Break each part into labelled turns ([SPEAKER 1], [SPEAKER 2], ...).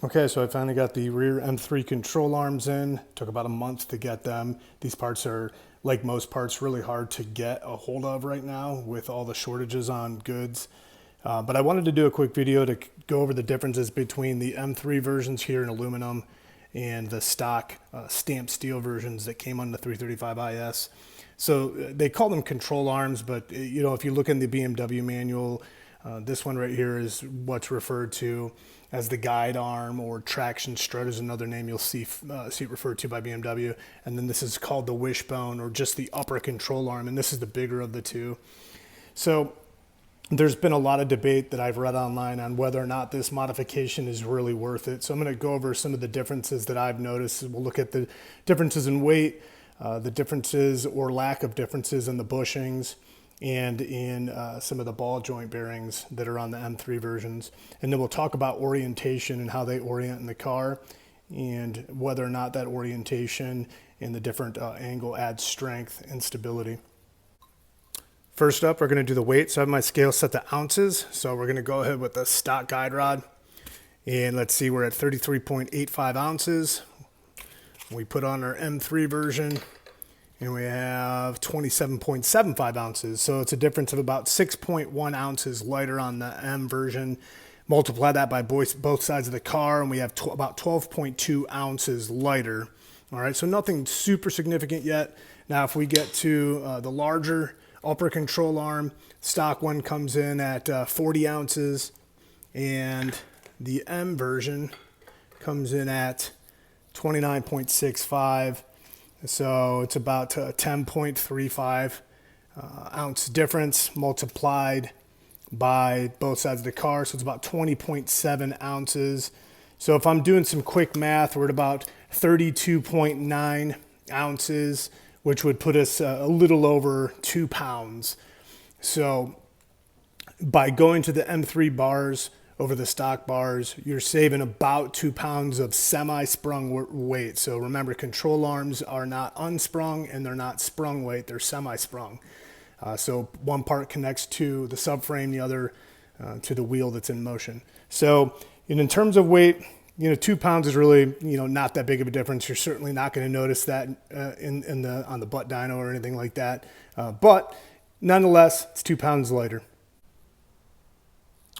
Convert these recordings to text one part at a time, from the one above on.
[SPEAKER 1] Okay, so I finally got the rear M3 control arms in. Took about a month to get them. These parts are, like most parts, really hard to get a hold of right now with all the shortages on goods. But I wanted to do a quick video to go over the differences between the M3 versions here in aluminum and the stock stamped steel versions that came on the 335 IS. So they call them control arms, but you know, if you look in the BMW manual, this one right here is what's referred to as the guide arm, or traction strut is another name you'll see it referred to by BMW. And then this is called the wishbone, or just the upper control arm, and this is the bigger of the two. So there's been a lot of debate that I've read online on whether or not this modification is really worth it. So I'm going to go over some of the differences that I've noticed. We'll look at the differences in weight, the differences or lack of differences in the bushings, and in some of the ball joint bearings that are on the M3 versions. And then we'll talk about orientation and how they orient in the car, and whether or not that orientation and the different angle adds strength and stability. First up, we're going to do the weight. So I have my scale set to ounces. So we're going to go ahead with the stock guide rod. And let's see, we're at 33.85 ounces. We put on our M3 version, and we have 27.75 ounces. So it's a difference of about 6.1 ounces lighter on the M version. Multiply that by both sides of the car, and we have about 12.2 ounces lighter. All right, so nothing super significant yet. Now, if we get to the larger upper control arm, stock one comes in at 40 ounces, and the M version comes in at 29.65. So it's about a 10.35 ounce difference multiplied by both sides of the car. So it's about 20.7 ounces. So if I'm doing some quick math, we're at about 32.9 ounces, which would put us a little over 2 pounds. So by going to the M3 bars over the stock bars, you're saving about 2 pounds of semi-sprung weight. So remember, control arms are not unsprung and they're not sprung weight, they're semi-sprung. So one part connects to the subframe, the other to the wheel that's in motion. So in terms of weight, 2 pounds is really, not that big of a difference. You're certainly not going to notice that on the butt dyno or anything like that. But nonetheless, it's 2 pounds lighter.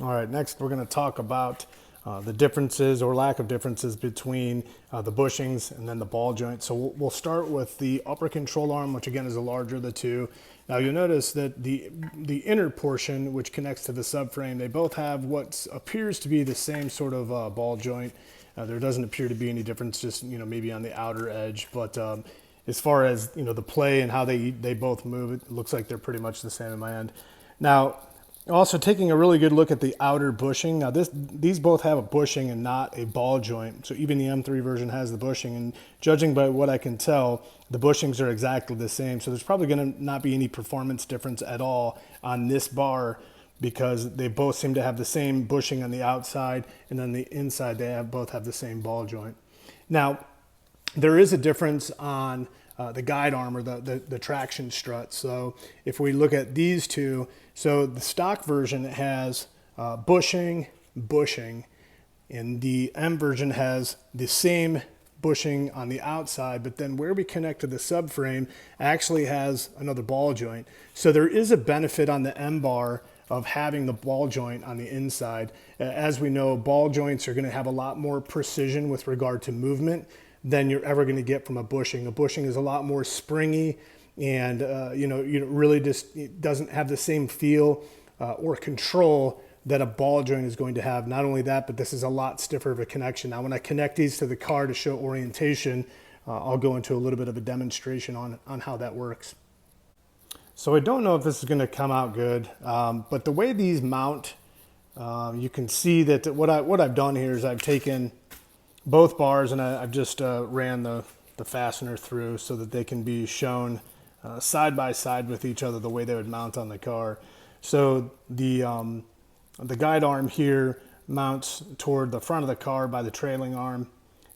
[SPEAKER 1] All right, next we're going to talk about the differences or lack of differences between the bushings and then the ball joint. So we'll start with the upper control arm, which again is the larger of the two. Now you'll notice that the inner portion, which connects to the subframe, they both have what appears to be the same sort of ball joint. There doesn't appear to be any difference, just maybe on the outer edge. But as far as the play and how they both move, it looks like they're pretty much the same in my end. Now, also taking a really good look at the outer bushing. Now these both have a bushing and not a ball joint. So even the M3 version has the bushing, and judging by what I can tell, the bushings are exactly the same. So there's probably going to not be any performance difference at all on this bar, because they both seem to have the same bushing on the outside, and then the inside they both have the same ball joint. Now there is a difference on the guide arm, or the traction strut. So if we look at these two, so the stock version has bushing, and the M version has the same bushing on the outside, but then where we connect to the subframe actually has another ball joint. So there is a benefit on the M bar of having the ball joint on the inside. As we know, ball joints are going to have a lot more precision with regard to movement than you're ever going to get from a bushing. A bushing is a lot more springy, and really just it doesn't have the same feel or control that a ball joint is going to have. Not only that, but this is a lot stiffer of a connection. Now, when I connect these to the car to show orientation, I'll go into a little bit of a demonstration on how that works. So I don't know if this is going to come out good, but the way these mount, you can see that what I've done here is I've taken both bars and I've just ran the fastener through so that they can be shown side by side with each other the way they would mount on the car. So the guide arm here mounts toward the front of the car by the trailing arm,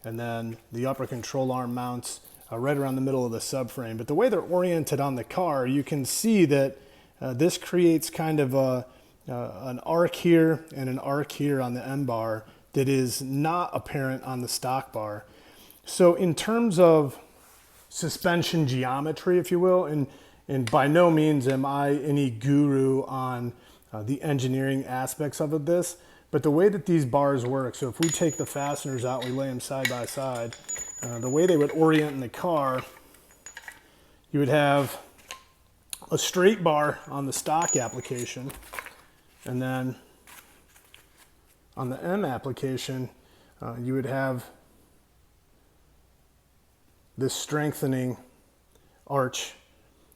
[SPEAKER 1] and then the upper control arm mounts right around the middle of the subframe. But the way they're oriented on the car, you can see that this creates kind of an arc here and an arc here on the M bar that is not apparent on the stock bar. So in terms of suspension geometry, if you will, and by no means am I any guru on the engineering aspects of this, but the way that these bars work, so if we take the fasteners out, we lay them side by side, the way they would orient in the car, you would have a straight bar on the stock application, and then on the M application, you would have this strengthening arch,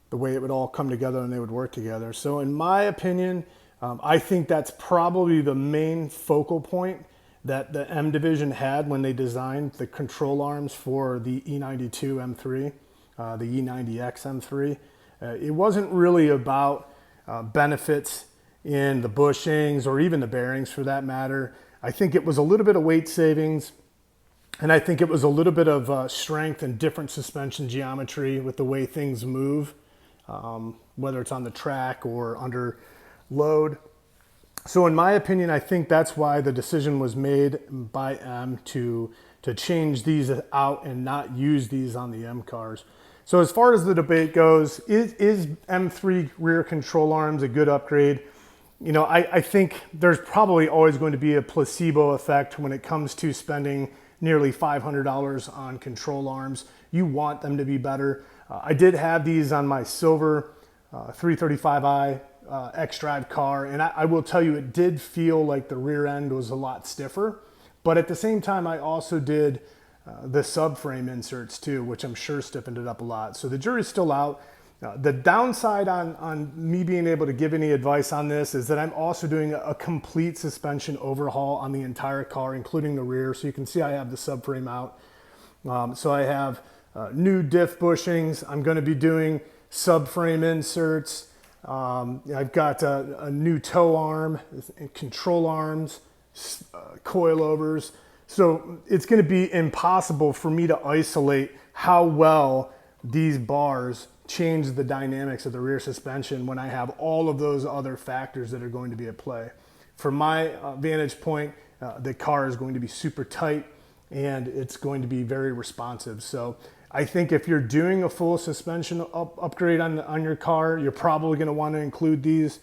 [SPEAKER 1] the way it would all come together and they would work together. So in my opinion, I think that's probably the main focal point that the M division had when they designed the control arms for the E9x M3, the E9x M3. It wasn't really about benefits in the bushings or even the bearings for that matter. I think it was a little bit of weight savings, and I think it was a little bit of strength and different suspension geometry with the way things move, whether it's on the track or under load. So in my opinion, I think that's why the decision was made by M to change these out and not use these on the M cars. So as far as the debate goes, is M3 rear control arms a good upgrade? You know, I think there's probably always going to be a placebo effect when it comes to spending nearly $500 on control arms. You want them to be better. I did have these on my silver 335i X-Drive car, and I will tell you, it did feel like the rear end was a lot stiffer. But at the same time, I also did the subframe inserts too, which I'm sure stiffened it up a lot. So the jury's still out. The downside on me being able to give any advice on this is that I'm also doing a complete suspension overhaul on the entire car, including the rear. So you can see I have the subframe out. So I have new diff bushings. I'm going to be doing subframe inserts. I've got a new toe arm, control arms, coilovers. So it's going to be impossible for me to isolate how well these bars change the dynamics of the rear suspension when I have all of those other factors that are going to be at play. From my vantage point, the car is going to be super tight and it's going to be very responsive. So I think if you're doing a full suspension upgrade on your car, you're probably going to want to include these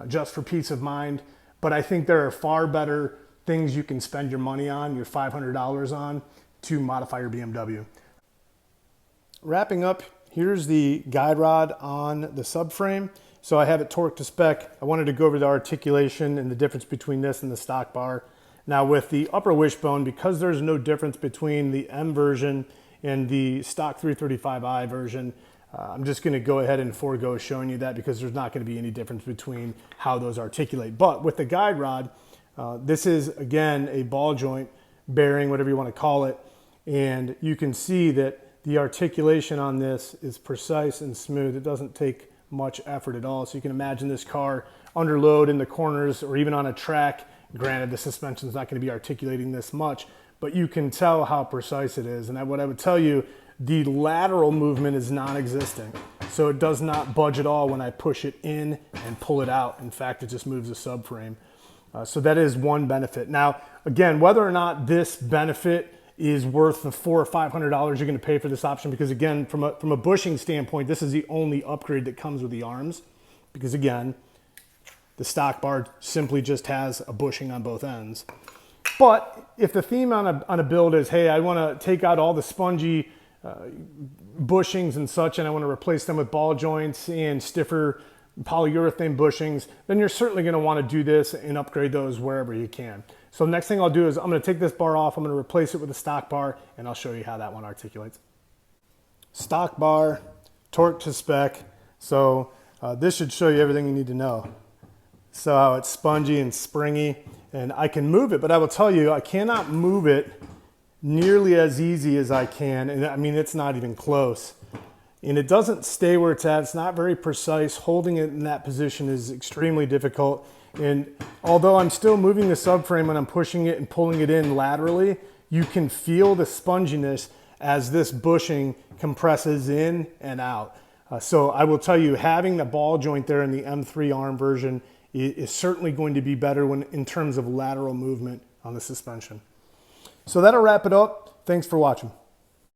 [SPEAKER 1] just for peace of mind. But I think there are far better things you can spend your money on, your $500 on, to modify your BMW. Wrapping up, here's the guide rod on the subframe. So I have it torqued to spec. I wanted to go over the articulation and the difference between this and the stock bar. Now with the upper wishbone, because there's no difference between the M version and the stock 335i version, I'm just going to go ahead and forego showing you that because there's not going to be any difference between how those articulate. But with the guide rod, this is again a ball joint bearing, whatever you want to call it, and you can see that the articulation on this is precise and smooth. It doesn't take much effort at all. So you can imagine this car under load in the corners or even on a track. Granted, the suspension is not going to be articulating this much, but you can tell how precise it is. And what I would tell you, the lateral movement is non-existent. So it does not budge at all when I push it in and pull it out. In fact, it just moves the subframe. So that is one benefit. Now, again, whether or not this benefit is worth the $400 or $500 you're going to pay for this option, because again, from a bushing standpoint, this is the only upgrade that comes with the arms, because again, the stock bar simply just has a bushing on both ends. But if the theme on a build is, hey, I want to take out all the spongy bushings and such, and I want to replace them with ball joints and stiffer polyurethane bushings, then you're certainly going to want to do this and upgrade those wherever you can. So next thing I'll do is I'm going to take this bar off, I'm going to replace it with a stock bar, and I'll show you how that one articulates. Stock bar, torque to spec. So this should show you everything you need to know. So how it's spongy and springy, and I can move it, but I will tell you, I cannot move it nearly as easy as I can, and I mean, it's not even close. And it doesn't stay where it's at. It's not very precise. Holding it in that position is extremely difficult. And although I'm still moving the subframe when I'm pushing it and pulling it in laterally, you can feel the sponginess as this bushing compresses in and out. So I will tell you, having the ball joint there in the M3 arm version is certainly going to be better in terms of lateral movement on the suspension. So that'll wrap it up. Thanks for watching.